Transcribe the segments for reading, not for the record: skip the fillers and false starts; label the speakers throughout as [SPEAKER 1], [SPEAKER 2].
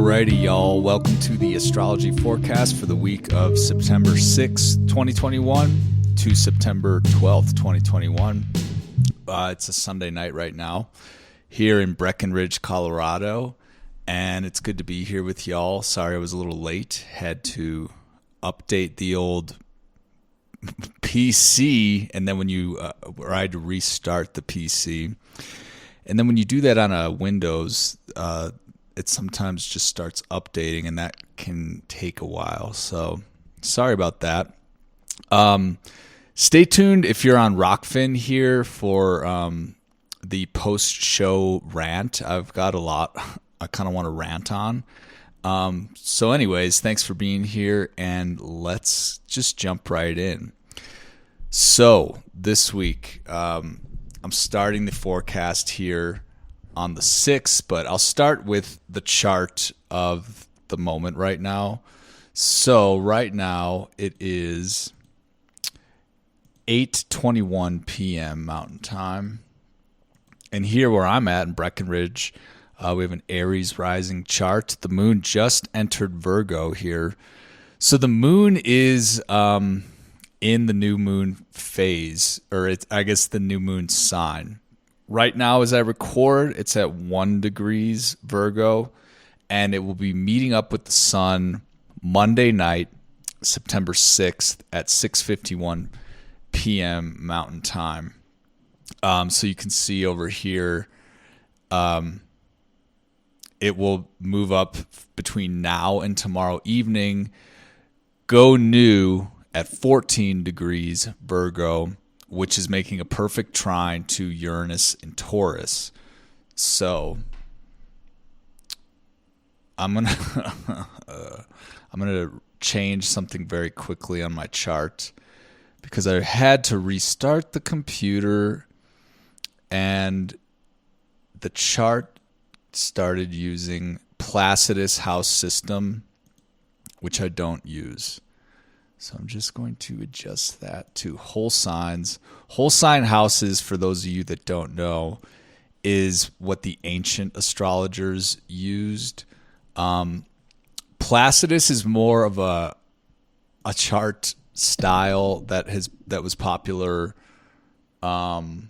[SPEAKER 1] Alrighty, y'all. Welcome to the astrology forecast for the week of September 6th, 2021 to September 12th, 2021. It's a Sunday night right now here in Breckenridge, Colorado, and it's good to be here with y'all. Sorry I was a little late. Had to update the old PC, and then or I had to restart the PC. And then when you do that on a Windows, it sometimes just starts updating, and that can take a while. So sorry about that. Stay tuned if you're on Rockfin here for the post-show rant. I've got a lot I kind of want to rant on. So anyways, thanks for being here, and let's just jump right in. So this week, I'm starting the forecast here on the 6th, but I'll start with the chart of the moment right now. So right now it is 8:21 p.m. Mountain Time. And here where I'm at in Breckenridge, we have an Aries rising chart. The moon just entered Virgo here. So the moon is in the new moon phase, or it's, I guess, the new moon sign. Right now, as I record, it's at 1 degrees Virgo, and it will be meeting up with the sun Monday night, September 6th at 6:51 p.m. Mountain Time. So you can see over here, it will move up between now and tomorrow evening, go new at 14 degrees Virgo, which is making a perfect trine to Uranus and Taurus. So I'm gonna change something very quickly on my chart because I had to restart the computer, and the chart started using Placidus house system, which I don't use. So I'm just going to adjust that to whole signs. Whole sign houses, for those of you that don't know, is what the ancient astrologers used. Placidus is more of a chart style that was popular kind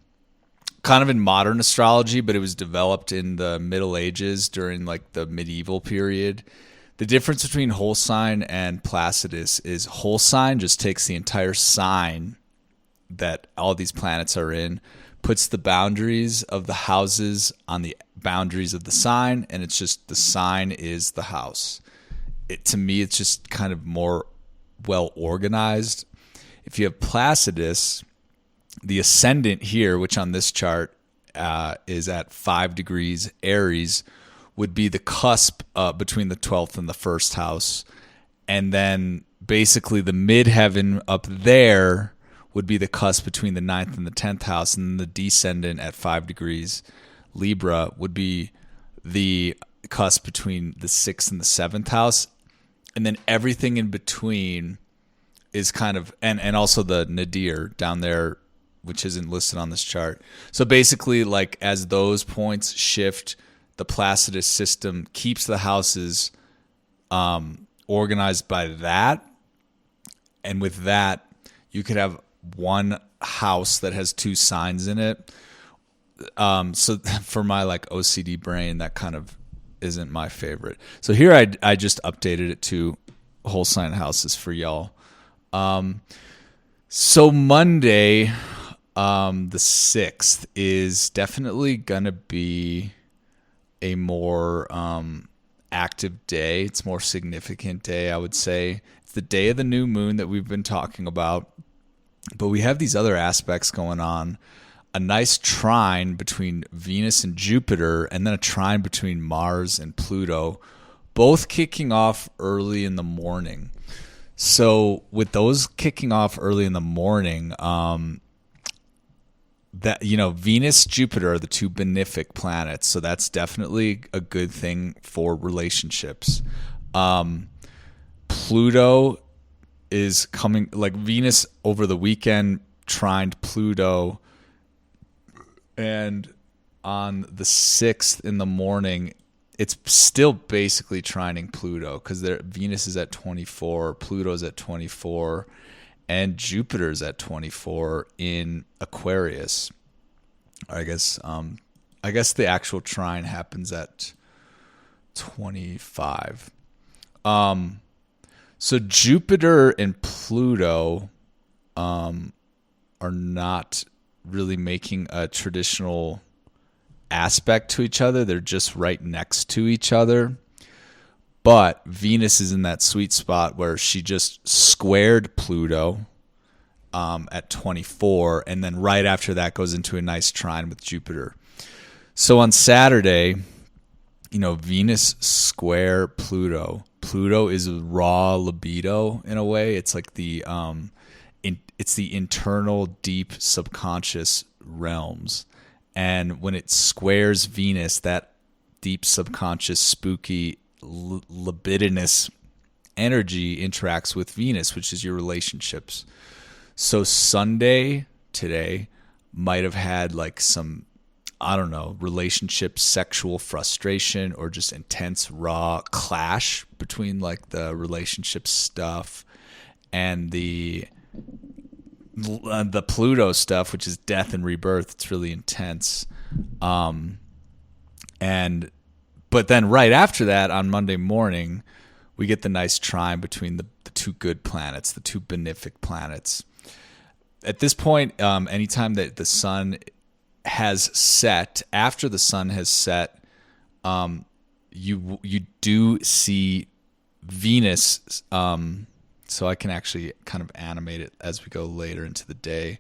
[SPEAKER 1] of in modern astrology, but it was developed in the Middle Ages during like the medieval period. The difference between whole sign and Placidus is whole sign just takes the entire sign that all these planets are in, puts the boundaries of the houses on the boundaries of the sign, and it's just the sign is the house. To me, it's just kind of more well organized. If you have Placidus, the ascendant here, which on this chart is at 5 degrees Aries, would be the cusp between the 12th and the 1st house. And then basically the midheaven up there would be the cusp between the 9th and the 10th house. And then the descendant at 5 degrees Libra would be the cusp between the 6th and the 7th house. And then everything in between is kind of, and also the nadir down there, which isn't listed on this chart. So basically, like, as those points shift, the Placidus system keeps the houses organized by that. And with that, you could have one house that has 2 signs in it. So for my like OCD brain, that kind of isn't my favorite. So here I just updated it to whole sign houses for y'all. So Monday, the 6th, is definitely going to be a more active day. It's a more significant day, I would say. It's the day of the new moon that we've been talking about. But we have these other aspects going on. A nice trine between Venus and Jupiter, and then a trine between Mars and Pluto, both kicking off early in the morning. So with those kicking off early in the morning, that, you know, Venus, Jupiter are the 2 benefic planets, so that's definitely a good thing for relationships. Pluto is coming, like Venus over the weekend trined Pluto, and on the 6th in the morning, it's still basically trining Pluto because Venus is at 24, Pluto's at 24, and Jupiter's at 24 in Aquarius. I guess the actual trine happens at 25. So Jupiter and Pluto are not really making a traditional aspect to each other. They're just right next to each other. But Venus is in that sweet spot where she just squared Pluto at 24, and then right after that goes into a nice trine with Jupiter. So on Saturday, Venus square Pluto. Pluto is raw libido in a way. It's like it's the internal, deep subconscious realms. And when it squares Venus, that deep subconscious, spooky, libidinous energy interacts with Venus, which is your relationships. So Sunday today might have had like some, I don't know, relationship, sexual frustration, or just intense, raw clash between like the relationship stuff and the Pluto stuff, which is death and rebirth. It's really intense. But then right after that, on Monday morning, we get the nice trine between the two good planets, the two benefic planets. At this point, anytime that the sun has set, after the sun has set, you do see Venus. So I can actually kind of animate it as we go later into the day.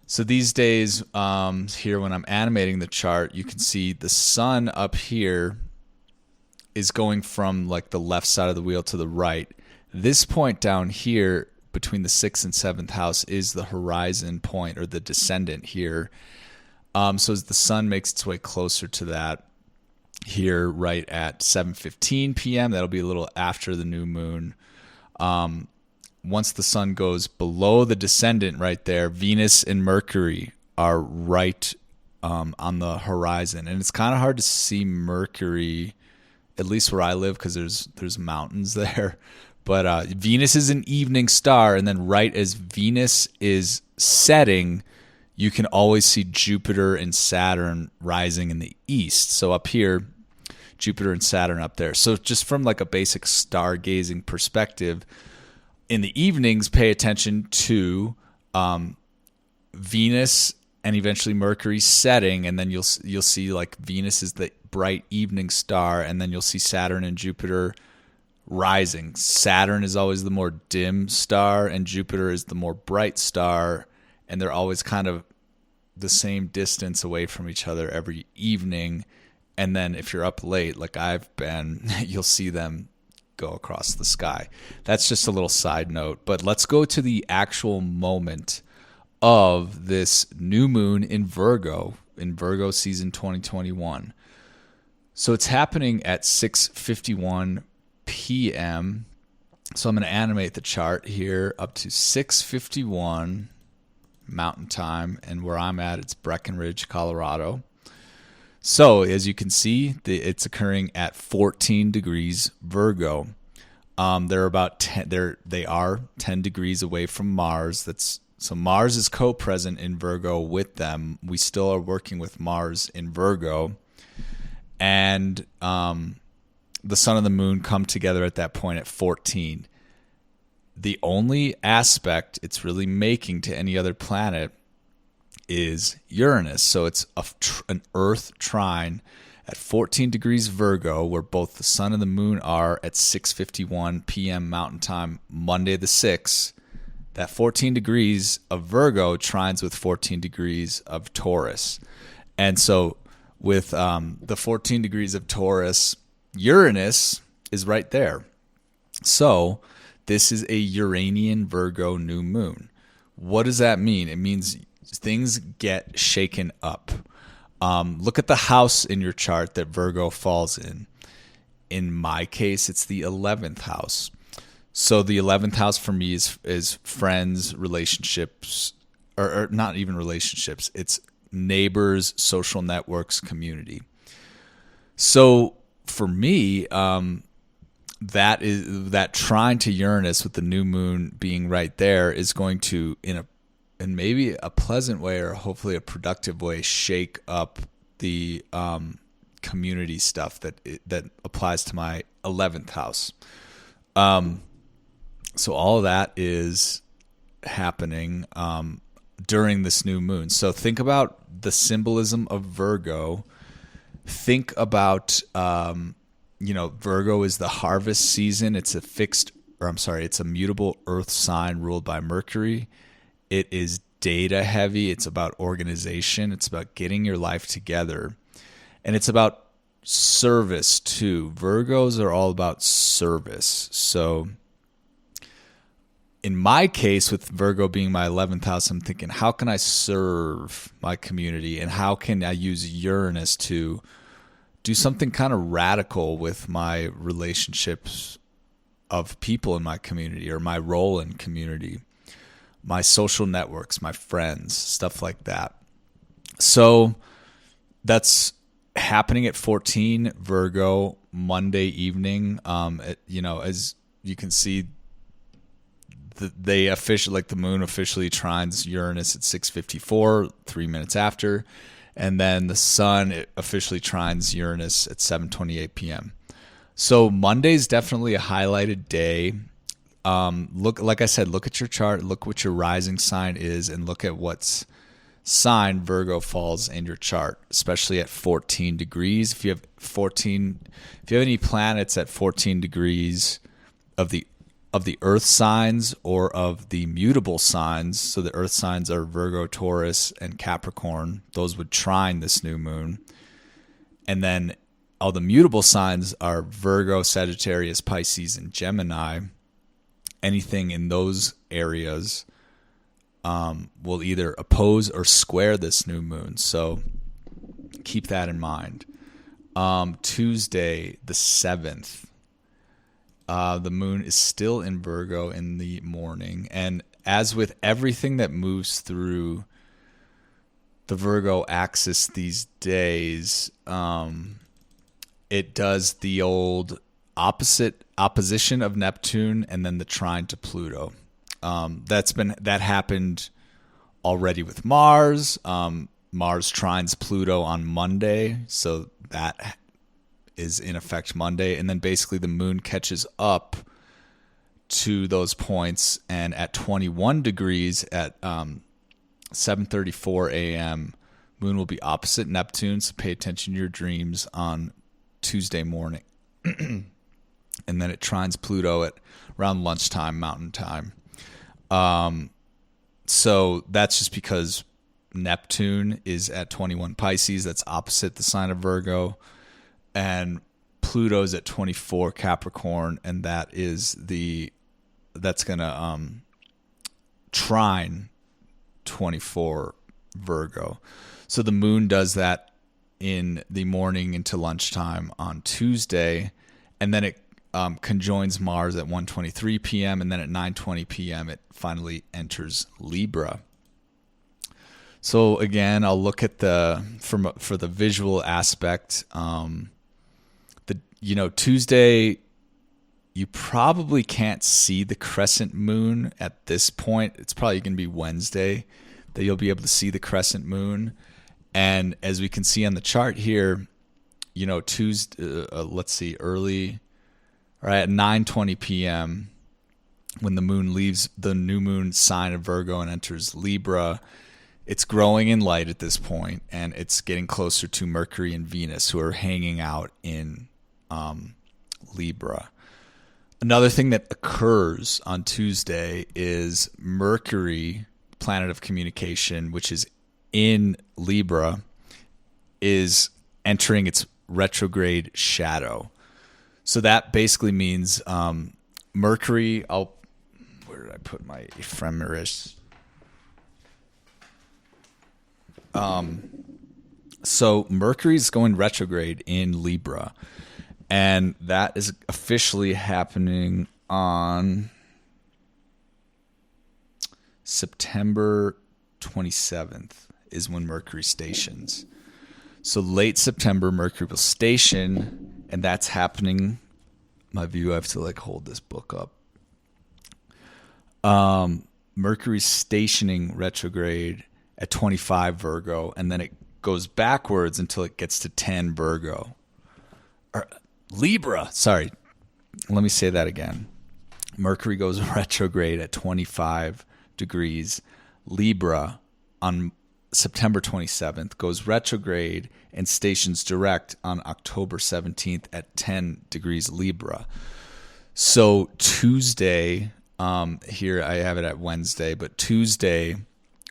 [SPEAKER 1] So these days, here when I'm animating the chart, you can see the sun up here is going from like the left side of the wheel to the right. This point down here between the 6th and 7th house is the horizon point, or the descendant here. So as the sun makes its way closer to that here right at 7:15 p.m., that'll be a little after the new moon. Once the sun goes below the descendant right there, Venus and Mercury are right on the horizon. And it's kind of hard to see Mercury, at least where I live, because there's mountains there. But Venus is an evening star, and then right as Venus is setting, you can always see Jupiter and Saturn rising in the east. So up here, Jupiter and Saturn up there. So just from like a basic stargazing perspective, in the evenings, pay attention to Venus and eventually Mercury setting, and then you'll see like Venus is the bright evening star, and then you'll see Saturn and Jupiter rising. Saturn is always the more dim star, and Jupiter is the more bright star, and they're always kind of the same distance away from each other every evening. And then if you're up late, like I've been, you'll see them go across the sky. That's just a little side note. But let's go to the actual moment of this new moon in Virgo season 2021. So it's happening at 6:51 p.m. So I'm going to animate the chart here up to 6:51 Mountain Time, and where I'm at, it's Breckenridge, Colorado. So as you can see, it's occurring at 14 degrees Virgo. They're about 10. They are 10 degrees away from Mars. So Mars is co-present in Virgo with them. We still are working with Mars in Virgo, and the sun and the moon come together at that point at 14. The only aspect it's really making to any other planet is Uranus. So it's an Earth trine at 14 degrees Virgo, where both the sun and the moon are at 6:51 p.m. Mountain Time, Monday the 6th. That 14 degrees of Virgo trines with 14 degrees of Taurus. And so with the 14 degrees of Taurus, Uranus is right there. So this is a Uranian Virgo new moon. What does that mean? It means things get shaken up. Look at the house in your chart that Virgo falls in. In my case, it's the 11th house. So the 11th house for me is friends, relationships, or not even relationships. It's neighbors, social networks, community. So for me, that trine to Uranus with the new moon being right there is going to, in maybe a pleasant way or hopefully a productive way, shake up the community stuff that applies to my 11th house. So all of that is happening during this new moon. So think about the symbolism of Virgo. Think about, Virgo is the harvest season. It's it's a mutable earth sign ruled by Mercury. It is data heavy. It's about organization. It's about getting your life together. And it's about service too. Virgos are all about service. So in my case, with Virgo being my 11th house, I'm thinking, how can I serve my community? And how can I use Uranus to do something kind of radical with my relationships of people in my community, or my role in community, my social networks, my friends, stuff like that. So that's happening at 14 Virgo Monday evening. As you can see, the moon officially trines Uranus at 6:54, 3 minutes after, and then the sun officially trines Uranus at 7:28 p.m. So Monday's definitely a highlighted day. Like I said, look at your chart, look what your rising sign is, and look at what's sign Virgo falls in your chart, especially at 14 degrees. If you have any planets at 14 degrees of the earth signs or of the mutable signs, so the earth signs are Virgo, Taurus, and Capricorn, those would trine this new moon. And then all the mutable signs are Virgo, Sagittarius, Pisces, and Gemini. Anything in those areas will either oppose or square this new moon. So keep that in mind. Tuesday, the 7th, the moon is still in Virgo in the morning. And as with everything that moves through the Virgo axis these days, it does the old opposition of Neptune and then the trine to Pluto. That happened already with Mars. Mars trines Pluto on Monday, so that is in effect Monday, and then basically the moon catches up to those points, and at 21 degrees at 7:34 a.m. moon will be opposite Neptune, so pay attention to your dreams on Tuesday morning. And then it trines Pluto at around lunchtime Mountain Time. So that's just because Neptune is at 21 Pisces, that's opposite the sign of Virgo, and Pluto's at 24 Capricorn, and that's gonna trine 24 Virgo. So the moon does that in the morning into lunchtime on Tuesday, and then it conjoins Mars at 1:23 p.m. and then at 9:20 p.m. it finally enters Libra. So again, I'll look at for the visual aspect. Tuesday, you probably can't see the crescent moon at this point. It's probably going to be Wednesday that you'll be able to see the crescent moon. And as we can see on the chart here, Tuesday, early, right at 9:20 p.m. when the moon leaves the new moon sign of Virgo and enters Libra, it's growing in light at this point, and it's getting closer to Mercury and Venus, who are hanging out in Libra. Another thing that occurs on Tuesday is Mercury, planet of communication, which is in Libra, is entering its retrograde shadow. So that basically means Mercury, where did I put my ephemeris? So Mercury's going retrograde in Libra, and that is officially happening on September 27th is when Mercury stations. So late September, Mercury will station and that's happening. My view, I have to like hold this book up. Mercury's stationing retrograde at 25 Virgo, and then it goes backwards until it gets to 10 Virgo. Or Libra, sorry. Let me say that again. Mercury goes retrograde at 25 degrees Libra on September 27th, goes retrograde and stations direct on October 17th at 10 degrees Libra. So Tuesday, here I have it at Wednesday, but Tuesday,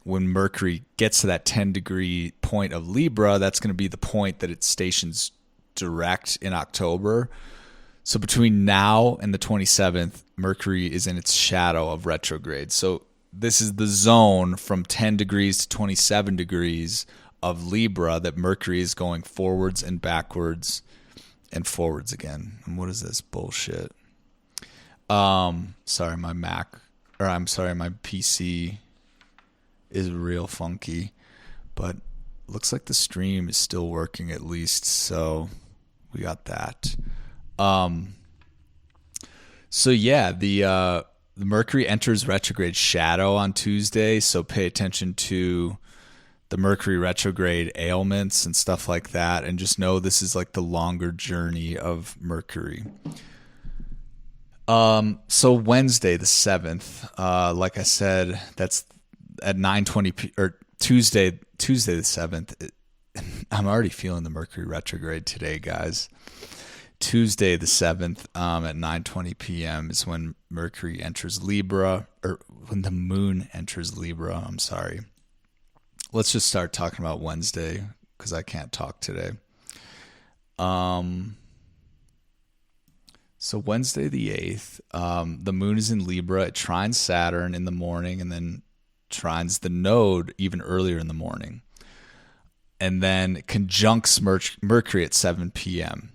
[SPEAKER 1] when Mercury gets to that 10-degree point of Libra, that's going to be the point that it stations direct in October. So between now and the 27th, Mercury is in its shadow of retrograde. So this is the zone from 10 degrees to 27 degrees of Libra that Mercury is going forwards and backwards and forwards again. And what is this bullshit? Sorry, my my PC is real funky, but looks like the stream is still working at least, so we got that. So yeah, the Mercury enters retrograde shadow on Tuesday, so pay attention to the Mercury retrograde ailments and stuff like that, and just know this is like the longer journey of Mercury. So Wednesday the 7th, like I said, that's at 9:20 or Tuesday the 7th. I'm already feeling the Mercury retrograde today, guys. Tuesday the 7th, at 9:20 p.m. is when Mercury enters Libra, or when the moon enters Libra. I'm sorry. Let's just start talking about Wednesday because I can't talk today. So Wednesday the 8th, the moon is in Libra. It trines Saturn in the morning and then trines the node even earlier in the morning. And then conjuncts Mercury at 7 p.m.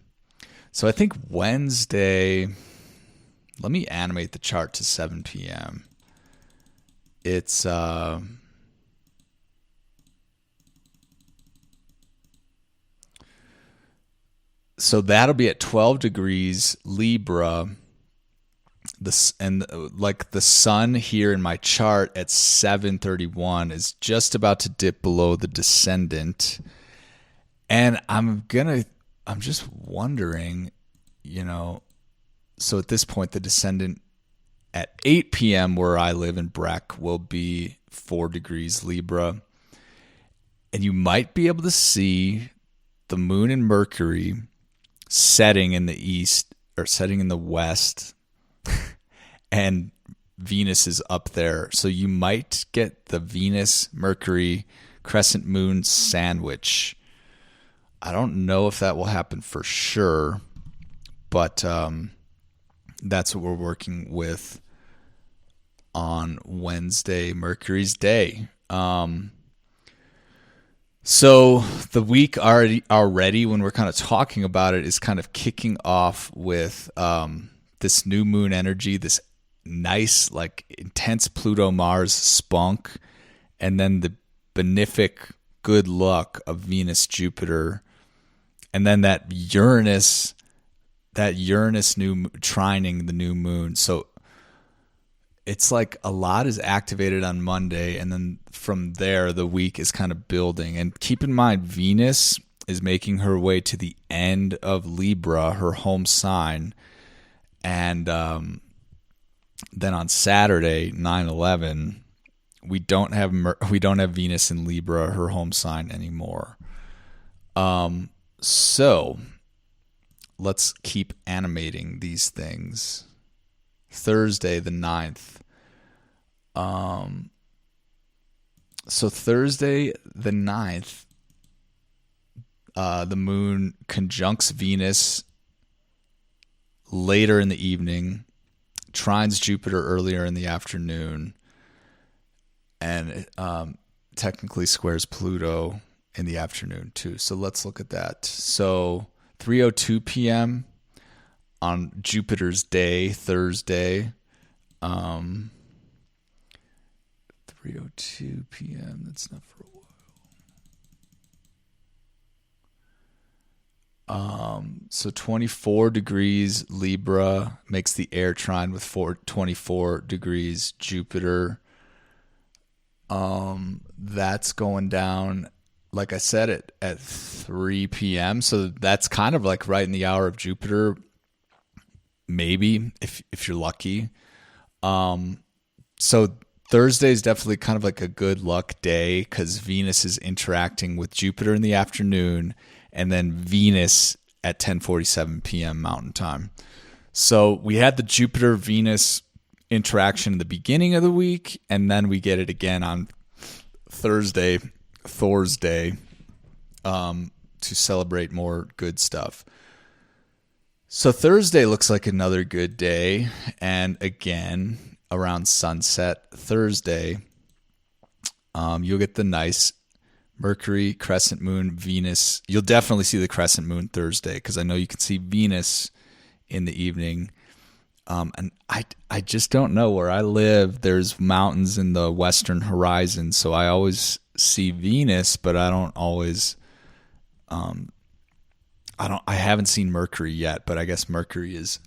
[SPEAKER 1] So I think Wednesday, let me animate the chart to 7 p.m. It's so that'll be at 12 degrees Libra. Like the sun here in my chart at 7:31 is just about to dip below the descendant. And I'm just wondering, so at this point, the descendant at 8 p.m. where I live in Breck will be 4 degrees Libra. And you might be able to see the moon and Mercury setting in the east or setting in the west, and Venus is up there. So you might get the Venus-Mercury crescent moon sandwich. I don't know if that will happen for sure, but that's what we're working with on Wednesday, Mercury's day. So the week already, when we're kind of talking about it, is kind of kicking off with this new moon energy, this nice, like intense Pluto-Mars spunk, and then the benefic good luck of Venus-Jupiter, and then that Uranus new trining the new moon. So it's like a lot is activated on Monday, and then from there, the week is kind of building. And keep in mind, Venus is making her way to the end of Libra, her home sign. And then on Saturday, 9/11, we don't have Venus in Libra, her home sign, anymore. So let's keep animating these things. Thursday the 9th. So Thursday the 9th, the moon conjuncts Venus later in the evening, trines Jupiter earlier in the afternoon, and technically squares Pluto in the afternoon too. So let's look at that. So 3:02 p.m. on Jupiter's day, Thursday. 3:02 p.m. That's not for a while. So 24 degrees Libra makes the air trine with 24 degrees Jupiter. That's going down, like I said, at 3 p.m. So that's kind of like right in the hour of Jupiter, maybe if you're lucky. So Thursday is definitely kind of like a good luck day because Venus is interacting with Jupiter in the afternoon, and then Venus at 10:47 p.m. Mountain Time. So we had the Jupiter-Venus interaction in the beginning of the week, and then we get it again on Thursday, Thor's Day, to celebrate more good stuff. So Thursday looks like another good day, and again, around sunset Thursday, you'll get the nice Mercury, crescent moon, Venus. You'll definitely see the crescent moon Thursday because I know you can see Venus in the evening. And I just don't know where I live. There's mountains in the western horizon, so I always see Venus, but I don't always. I haven't seen Mercury yet, but I guess Mercury is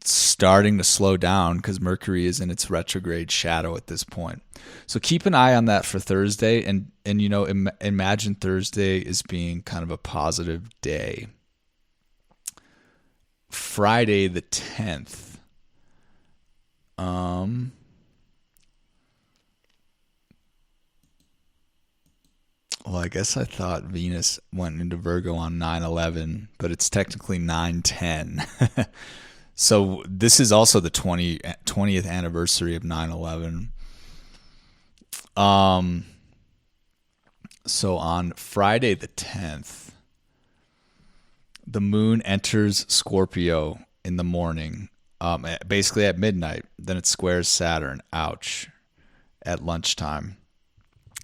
[SPEAKER 1] starting to slow down because Mercury is in its retrograde shadow at this point. So keep an eye on that for Thursday, and imagine Thursday as being kind of a positive day. Friday the 10th. Well, I guess I thought Venus went into Virgo on 9/11, but it's technically 9/10. So this is also the 20th anniversary of 9/11. So on Friday the 10th, the moon enters Scorpio in the morning, basically at midnight. Then it squares Saturn, ouch, at lunchtime.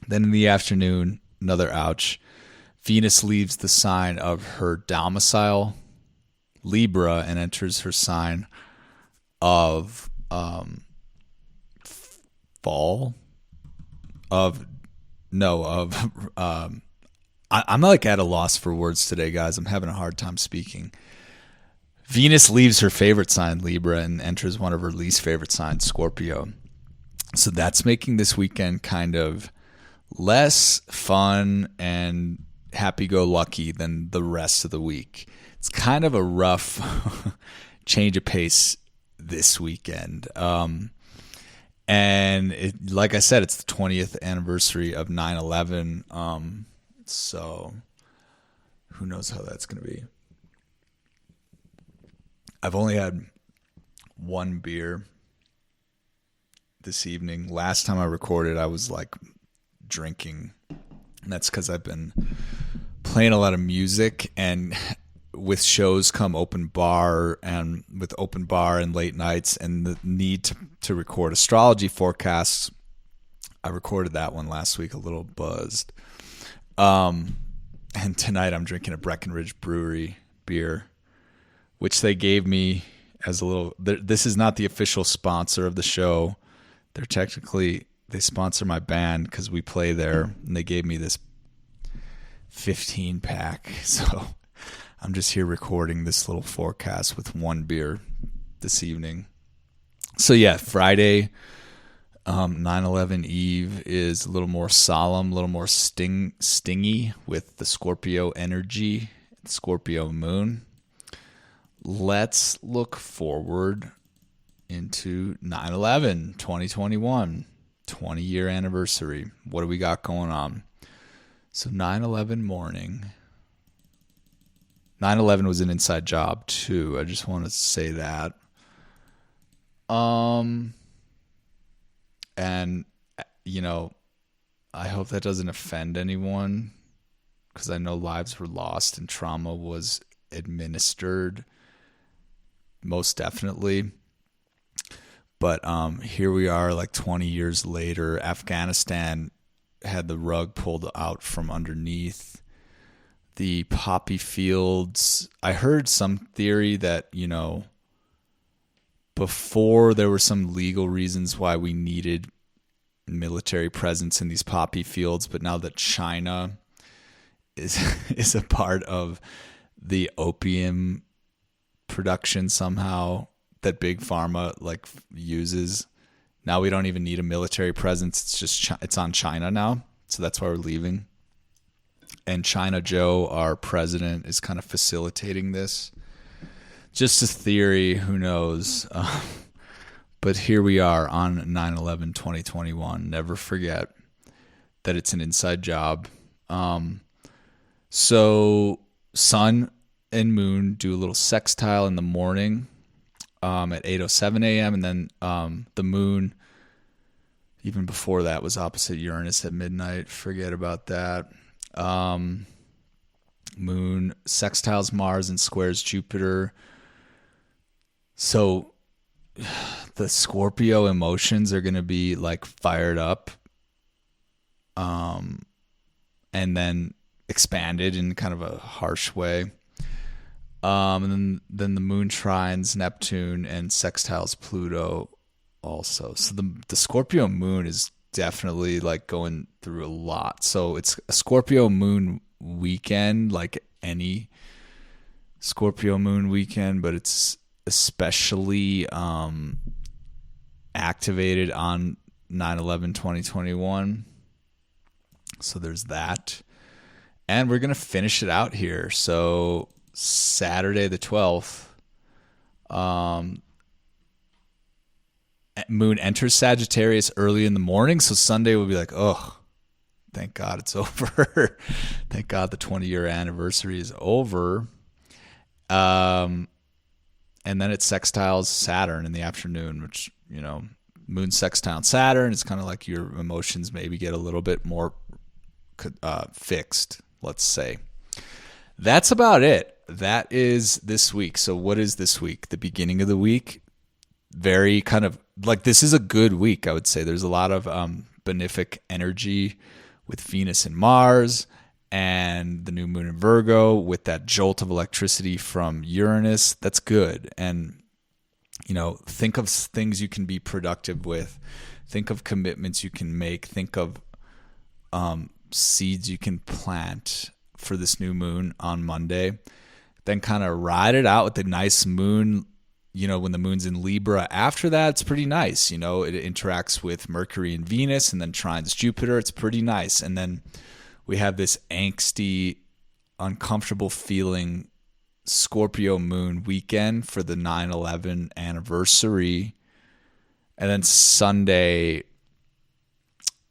[SPEAKER 1] Then in the afternoon, another ouch. Venus leaves the sign of her domicile, Libra, and enters her sign of fall. I'm like at a loss for words today, guys. I'm having a hard time speaking. Venus leaves her favorite sign, Libra, and enters one of her least favorite signs, Scorpio. So that's making this weekend kind of less fun and happy-go-lucky than the rest of the week. It's kind of a rough change of pace this weekend. And like I said, it's the 20th anniversary of 9/11. So who knows how that's going to be. I've only had one beer this evening. Last time I recorded, I was like drinking. And that's because I've been playing a lot of music, and with shows come open bar, and with open bar and late nights and the need to record astrology forecasts. I recorded that one last week, a little buzzed. And tonight I'm drinking a Breckenridge Brewery beer, which they gave me as a little. This is not the official sponsor of the show. They sponsor my band because we play there, and they gave me this 15-pack. So I'm just here recording this little forecast with one beer this evening. So yeah, Friday, 9/11 Eve is a little more solemn, a little more stingy with the Scorpio energy, Scorpio moon. Let's look forward into 9/11, 2021, 20-year anniversary. What do we got going on? So 9/11 morning. 9/11 was an inside job too. I just want to say that. And I hope that doesn't offend anyone, because I know lives were lost and trauma was administered, most definitely. But here we are, like 20 years later. Afghanistan had the rug pulled out from underneath. The poppy fields. I heard some theory that, before there were some legal reasons why we needed military presence in these poppy fields, but now that China is a part of the opium production somehow that big pharma like uses. Now we don't even need a military presence. It's just it's on China now, so that's why we're leaving. And China Joe, our president, is kind of facilitating this. Just a theory, who knows? But here we are on 9/11/2021. Never forget that it's an inside job. So sun and moon do a little sextile in the morning at 8:07 a.m. And then the moon, even before that, was opposite Uranus at midnight. Forget about that. Moon sextiles Mars and squares Jupiter. So the Scorpio emotions are going to be like fired up, and then expanded in kind of a harsh way. And then the moon trines Neptune and sextiles Pluto also. So the Scorpio moon is definitely like going through a lot. So it's a Scorpio moon weekend, like any Scorpio moon weekend, but it's especially activated on 9/11/2021. So there's that. And we're going to finish it out here. So Saturday the 12th, moon enters Sagittarius early in the morning. So Sunday will be like, oh, thank God it's over. Thank God the 20-year anniversary is over. And then it sextiles Saturn in the afternoon, which, you know, moon sextile Saturn. It's kind of like your emotions maybe get a little bit more fixed, let's say. That's about it. That is this week. So what is this week? The beginning of the week, very kind of like, this is a good week, I would say. There's a lot of benefic energy with Venus and Mars, and the new moon in Virgo with that jolt of electricity from Uranus. That's good. And, you know, think of things you can be productive with. Think of commitments you can make. Think of seeds you can plant for this new moon on Monday. Then kind of ride it out with the nice moon. You know, when the moon's in Libra after that, it's pretty nice. You know, it interacts with Mercury and Venus and then trines Jupiter. It's pretty nice. And then we have this angsty, uncomfortable feeling Scorpio moon weekend for the 9/11 anniversary. And then Sunday,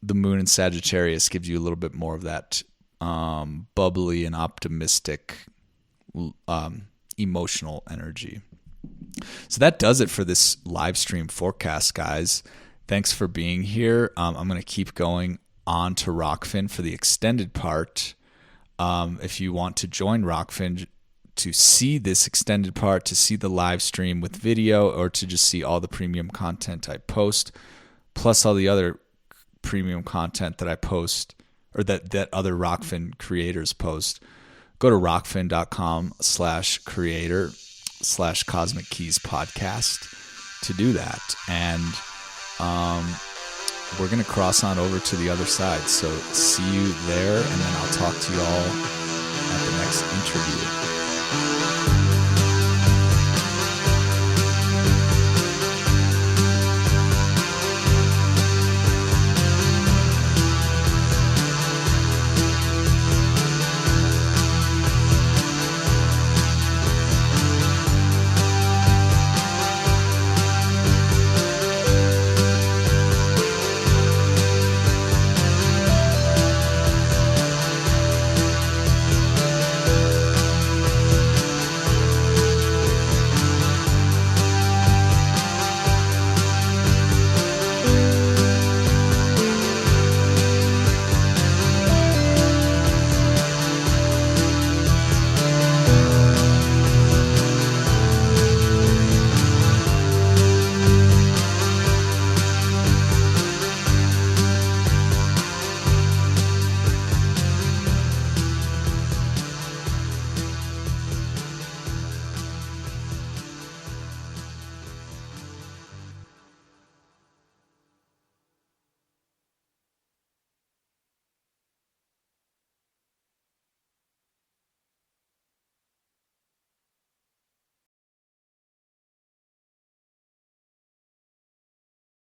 [SPEAKER 1] the moon in Sagittarius gives you a little bit more of that bubbly and optimistic emotional energy. So that does it for this live stream forecast, guys. Thanks for being here. I'm going to keep going on to Rockfin for the extended part. If you want to join Rockfin to see this extended part, to see the live stream with video, or to just see all the premium content I post, plus all the other premium content that I post, or that other Rockfin creators post, go to rockfin.com/creator/Cosmic Keys podcast to do that. And we're going to cross on over to the other side. So see you there, and then I'll talk to you all at the next interview.